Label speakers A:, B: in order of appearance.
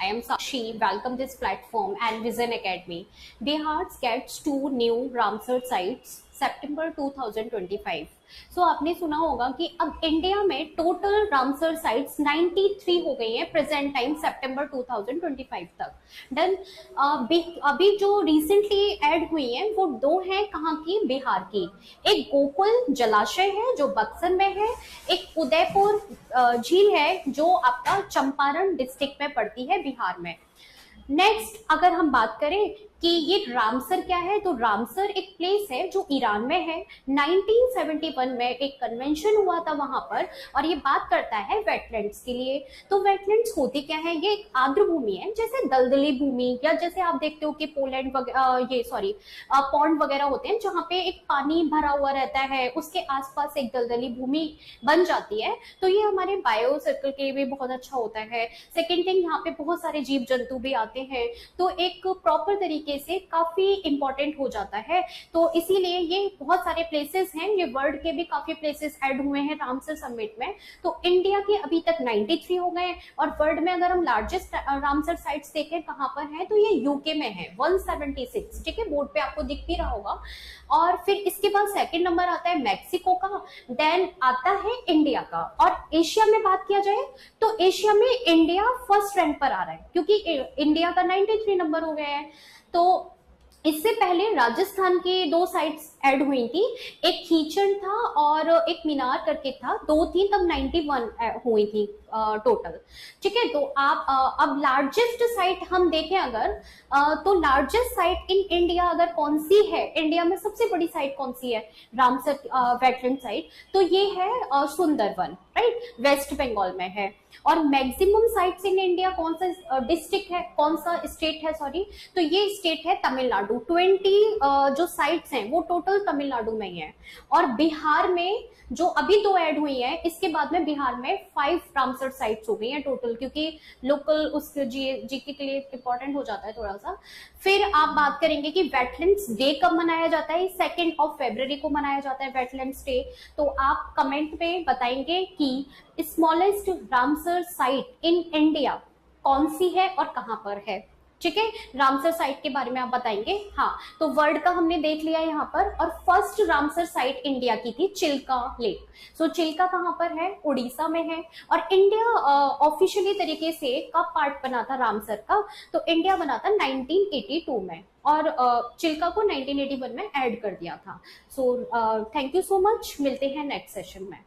A: I am Sakshi. Welcome this platform and Vision Academy. Bihar gets 2 new Ramsar sites September 2025. सो आपने सुना होगा कि अब इंडिया में टोटल रामसर साइट्स 93 हो गई हैं प्रेजेंट टाइम सितंबर 2025 तक। देन अभी जो रिसेंटली ऐड हुई हैं वो 2 हैं, कहाँ की? बिहार की। एक गोकुल जलाशय है जो बक्सर में है, एक उदयपुर झील है जो आपका चंपारण डिस्ट्रिक्ट में पड़ती है बिहार में। नेक्स्ट अगर हम बात करें कि ये रामसर क्या है, तो रामसर एक प्लेस है जो ईरान में है। 1971 में एक कन्वेंशन हुआ था वहां पर, और ये बात करता है वेटलैंड्स के लिए। तो वेटलैंड्स होती क्या है? ये एक आर्द्र भूमि है, जैसे दलदली भूमि, या जैसे आप देखते हो कि पोलैंड पॉन्ड वगैरह होते हैं जहाँ पे एक पानी भरा हुआ रहता है, उसके आसपास एक दलदली भूमि बन जाती है। तो ये हमारे बायो सर्कल के लिए भी बहुत अच्छा होता है। सेकेंड थिंग, यहाँ पे बहुत सारे जीव जंतु भी आते हैं, तो एक प्रॉपर तरीके से काफी इंपॉर्टेंट हो जाता है। तो इसीलिए ये बहुत सारे प्लेसेस हैं, ये वर्ल्ड के भी काफी प्लेसेस ऐड हुए हैं रामसर समिट में। तो इंडिया के अभी तक 93 हो गए, और वर्ल्ड में अगर हम लार्जेस्ट रामसर साइट्स देखें कहां पर है, तो ये यूके में है 176। ठीक है, बोर्ड पे आपको दिख भी रहा होगा। और फिर इसके बाद सेकंड नंबर आता है मैक्सिको का, देन आता है इंडिया का। और एशिया में बात किया जाए तो एशिया में इंडिया फर्स्ट रैंक पर आ रहा है, क्योंकि इंडिया का 93 नंबर हो गया है। तो इससे पहले राजस्थान की 2 साइट्स ऐड हुई थी, एक खीचन था और एक मीनार करके था, 2 थी, तब 91 हुई थी टोटल। ठीक है, तो आप अब लार्जेस्ट साइट हम देखें अगर, तो लार्जेस्ट साइट इन इंडिया अगर कौन सी है, इंडिया में सबसे बड़ी साइट कौन सी है रामसर वेटलैंड साइट, तो ये है सुंदरवन, राइट, वेस्ट बंगाल में है। और मैक्सिमम साइट्स इन इंडिया कौन सा डिस्ट्रिक्ट है, कौन सा स्टेट है, सॉरी, तो ये स्टेट है तमिलनाडु। 20 जो साइट्स हैं वो टोटल तमिलनाडु में ही है। और बिहार में जो अभी 2 ऐड हुई है, इसके बाद में बिहार में 5 रामसर साइट्स हो गई हैं टोटल, क्योंकि लोकल उस जीके के लिए इंपॉर्टेंट हो जाता है थोड़ा सा। फिर आप बात करेंगे कि वेटलैंड्स डे कब मनाया जाता है, 2 फरवरी को मनाया जाता है वेटलैंड्स डे। तो आप कमेंट में बताएंगे कि smallest Ramsar site in India कौन सी है और कहां पर है। ठीक है, रामसर साइट के बारे में आप बताएंगे। हाँ, तो वर्ल्ड का हमने देख लिया यहाँ पर, और फर्स्ट रामसर साइट इंडिया की थी चिल्का लेक। सो चिल्का कहाँ पर है? उड़ीसा में है। और इंडिया ऑफिशियली तरीके से कब पार्ट बना था रामसर का, तो इंडिया बना था 1982 में, और चिल्का को 1981 में ऐड कर दिया था। So thank you so much, मिलते हैं नेक्स्ट सेशन में।